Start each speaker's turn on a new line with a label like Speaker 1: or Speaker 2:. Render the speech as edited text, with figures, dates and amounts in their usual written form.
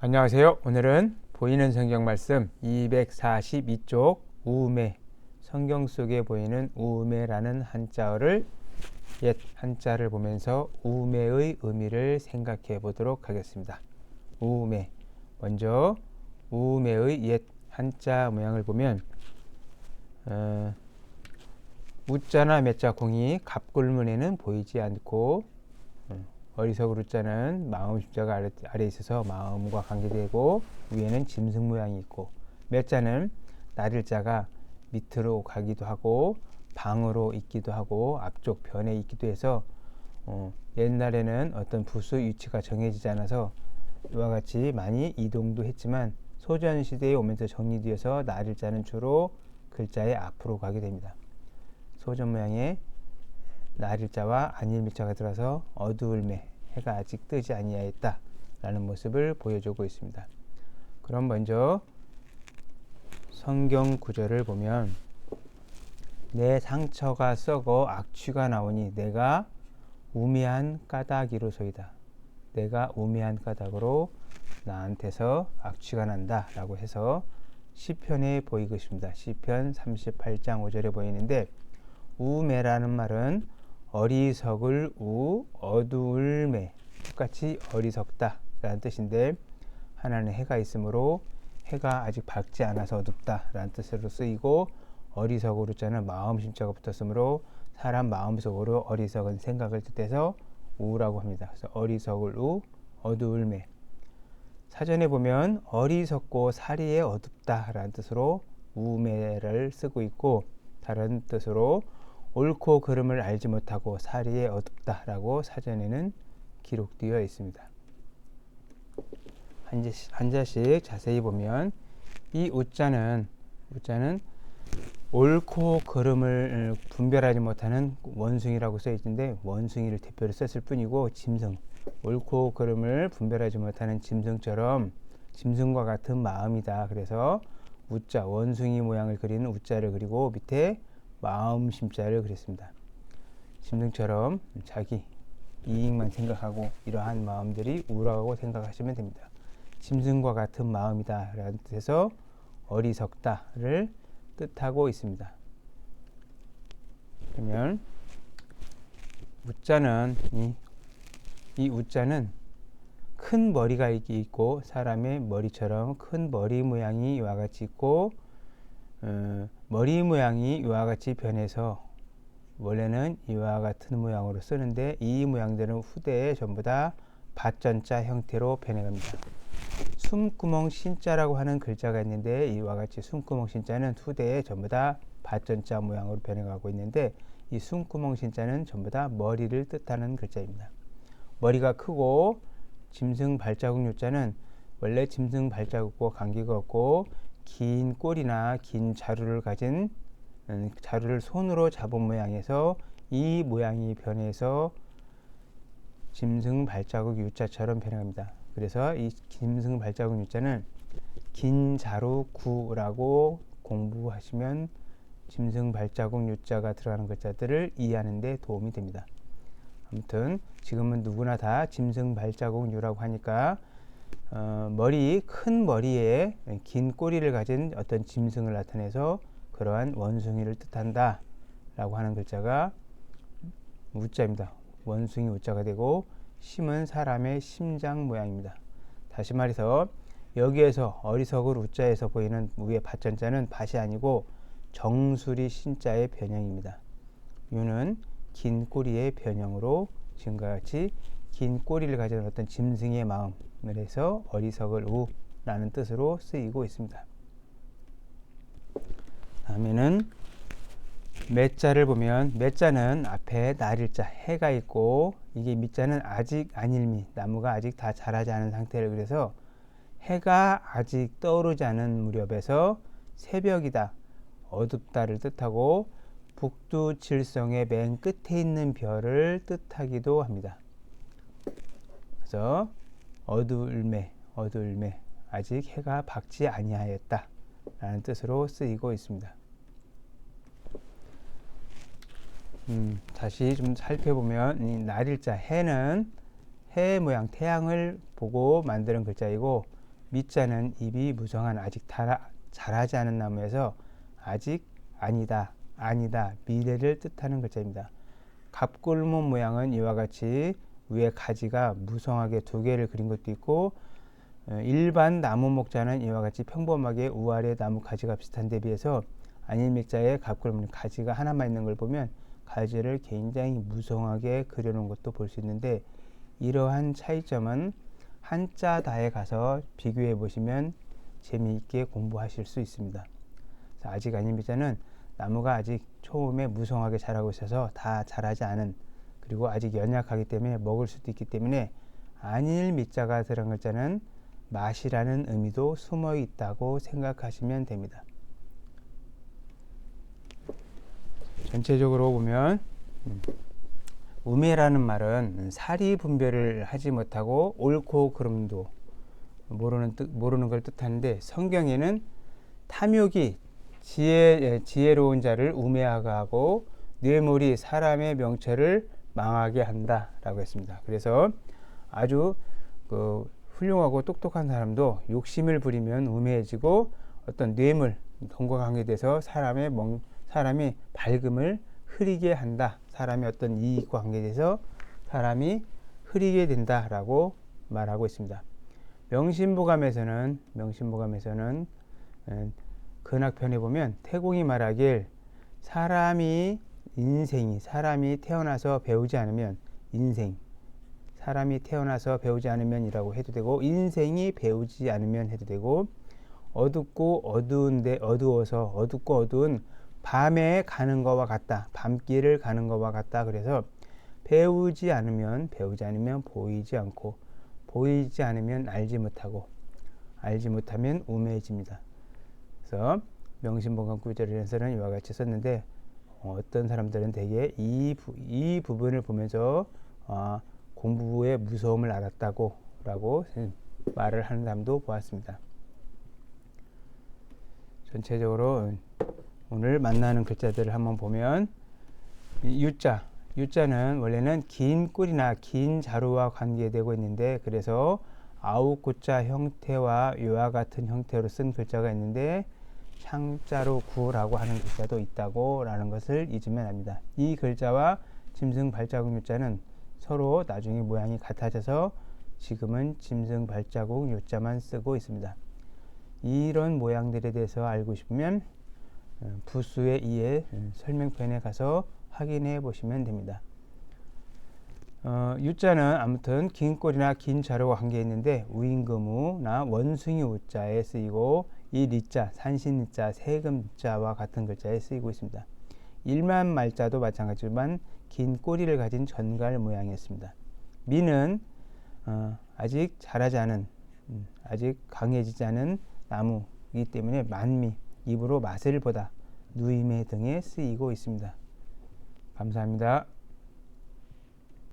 Speaker 1: 안녕하세요. 오늘은 보이는 성경 말씀 242쪽 우음에, 성경 속에 보이는 우음에라는 한자어를 옛 한자를 보면서 우음에의 의미를 생각해 보도록 하겠습니다. 우음에, 먼저 우음에의 옛 한자 모양을 보면 우자나 매자 공이 갑골문에는 보이지 않고 어리석을 우자는 마음 십자가 아래 있어서 마음과 관계되고 위에는 짐승 모양이 있고, 매자는 나릴자가 밑으로 가기도 하고 방으로 있기도 하고 앞쪽 변에 있기도 해서 옛날에는 어떤 부수 위치가 정해지지 않아서 이와 같이 많이 이동도 했지만 소전 시대에 오면서 정리되어서 나릴자는 주로 글자의 앞으로 가게 됩니다. 소전 모양의 나릴자와 안일미자가 들어서 어두울매, 해가 아직 뜨지 아니하였다 라는 모습을 보여주고 있습니다. 그럼 먼저 성경 구절을 보면, 내 상처가 썩어 악취가 나오니 내가 우매한 까닭이로소이다. 내가 우매한 까닭으로 나한테서 악취가 난다 라고 해서 시편에 보이고 있습니다. 시편 38장 5절에 보이는데, 우매라는 말은 어리석을 우, 어두울 매, 똑같이 어리석다 라는 뜻인데, 하나는 해가 있으므로 해가 아직 밝지 않아서 어둡다 라는 뜻으로 쓰이고, 어리석을 우자는 마음 심자가 붙었으므로 사람 마음속으로 어리석은 생각을 뜻해서 우라고 합니다. 그래서 어리석을 우, 어두울 매. 사전에 보면 어리석고 사리에 어둡다 라는 뜻으로 우매를 쓰고 있고, 다른 뜻으로 옳고 그름을 알지 못하고 사리에 어둡다 라고 사전에는 기록되어 있습니다. 한 자씩 자세히 보면 이 우자는 옳고 그름을 분별하지 못하는 원숭이라고 써 있는데, 원숭이를 대표로 썼을 뿐이고, 짐승, 옳고 그름을 분별하지 못하는 짐승처럼 짐승과 같은 마음이다. 그래서 우자, 원숭이 모양을 그리는 우자를 그리고 밑에 마음 심자를 그렸습니다. 짐승처럼 자기 이익만 생각하고 이러한 마음들이 우라고 생각하시면 됩니다. 짐승과 같은 마음이다 라는 뜻에서 어리석다를 뜻하고 있습니다. 그러면 우자는 이 우자는 큰 머리가 있고, 사람의 머리처럼 큰 머리 모양이 이와 같이 있고, 머리 모양이 이와 같이 변해서 원래는 이와 같은 모양으로 쓰는데, 이 모양들은 후대에 전부 다 밭전자 형태로 변해갑니다. 숨구멍 신자라고 하는 글자가 있는데, 이와 같이 숨구멍 신자는 후대에 전부 다 밭전자 모양으로 변해가고 있는데, 이 숨구멍 신자는 전부 다 머리를 뜻하는 글자입니다. 머리가 크고 짐승 발자국 요자는 원래 짐승 발자국과 관계가 없고, 긴 꼬리나 긴 자루를 가진, 자루를 손으로 잡은 모양에서 이 모양이 변해서 짐승 발자국 유자처럼 변합니다. 그래서 이 짐승 발자국 유자는 긴 자루 구라고 공부하시면 짐승 발자국 유자가 들어가는 글자들을 이해하는 데 도움이 됩니다. 아무튼 지금은 누구나 다 짐승 발자국 유라고 하니까 큰 머리에 긴 꼬리를 가진 어떤 짐승을 나타내서 그러한 원숭이를 뜻한다 라고 하는 글자가 우자입니다. 원숭이 우자가 되고, 심은 사람의 심장 모양입니다. 다시 말해서 여기에서 어리석을 우자에서 보이는 위의 밭전자는 밭이 아니고 정수리 신자의 변형입니다. 유는 긴 꼬리의 변형으로 지금과 같이 긴 꼬리를 가진 어떤 짐승의 마음을 해서 어리석을 우라는 뜻으로 쓰이고 있습니다. 다음에는 매자를 보면, 매자는 앞에 나릴자 해가 있고, 이게 밑자는 아직 안일미, 나무가 아직 다 자라지 않은 상태를 그래서 해가 아직 떠오르지 않은 무렵에서 새벽이다, 어둡다를 뜻하고, 북두칠성의 맨 끝에 있는 별을 뜻하기도 합니다. 그래서 어두울매, 아직 해가 밝지 아니하였다 라는 뜻으로 쓰이고 있습니다. 다시 좀 살펴보면, 이 나릴자 해는 해 모양 태양을 보고 만드는 글자이고, 미자는 잎이 무성한 아직 자라지 않은 나무에서 아직 아니다, 아니다, 미래를 뜻하는 글자입니다. 갑골문 모양은 이와 같이 위에 가지가 무성하게 두 개를 그린 것도 있고, 일반 나무 목자는 이와 같이 평범하게 우아래 나무 가지가 비슷한 데 비해서 안일밀자의 갑골문 가지가 하나만 있는 걸 보면 가지를 굉장히 무성하게 그려놓은 것도 볼 수 있는데, 이러한 차이점은 한자다에 가서 비교해 보시면 재미있게 공부하실 수 있습니다. 아직 안일밀자는 나무가 아직 처음에 무성하게 자라고 있어서 다 자라지 않은, 그리고 아직 연약하기 때문에 먹을 수도 있기 때문에 안일밀자가 들어간 글자는 맛이라는 의미도 숨어 있다고 생각하시면 됩니다. 전체적으로 보면 우매라는 말은 사리 분별을 하지 못하고 옳고 그름도 모르는 걸 뜻하는데, 성경에는 탐욕이 지혜로운 자를 우매하게 하고 뇌물이 사람의 명철을 망하게 한다 라고 했습니다. 그래서 아주 훌륭하고 똑똑한 사람도 욕심을 부리면 우매해지고, 어떤 뇌물, 돈과 관계돼서 사람이 밝음을 흐리게 한다. 사람의 어떤 이익과 관계돼서 사람이 흐리게 된다라고 말하고 있습니다. 명심보감에서는 근학편에 보면 태공이 말하길, 사람이 태어나서 배우지 않으면 사람이 태어나서 배우지 않으면이라고 해도 되고, 인생이 배우지 않으면 해도 되고, 어둡고 어두운 밤에 가는 것과 같다. 밤길을 가는 것과 같다. 그래서 배우지 않으면 보이지 않고, 보이지 않으면 알지 못하고, 알지 못하면 우매해집니다. 그래서 명심보감 구절에서는 이와 같이 썼는데, 어떤 사람들은 대개 이 부분을 보면서 공부의 무서움을 알았다고 라고 말을 하는 사람도 보았습니다. 전체적으로 오늘 만나는 글자들을 한번 보면, 유자는 원래는 긴 꿀이나 긴 자루와 관계되고 있는데, 그래서 아웃구자 형태와 이와 같은 형태로 쓴 글자가 있는데, 창자로 구라고 하는 글자도 있다고 라는 것을 잊으면 합니다. 이 글자와 짐승 발자국 유자는 서로 나중에 모양이 같아져서 지금은 짐승 발자국 유자만 쓰고 있습니다. 이런 모양들에 대해서 알고 싶으면 부수의 2의 설명편에 가서 확인해 보시면 됩니다. 유자는 아무튼 긴 꼴이나 긴 자루와 관계 있는데, 우임금우나 원숭이 우자에 쓰이고, 이 리자, 산신리자, 세금자와 같은 글자에 쓰이고 있습니다. 일만 말자도 마찬가지지만 긴 꼬리를 가진 전갈 모양이었습니다. 미는 아직 자라지 않은, 아직 강해지지 않은 나무이기 때문에 만미, 입으로 맛을 보다, 누임의 등에 쓰이고 있습니다. 감사합니다.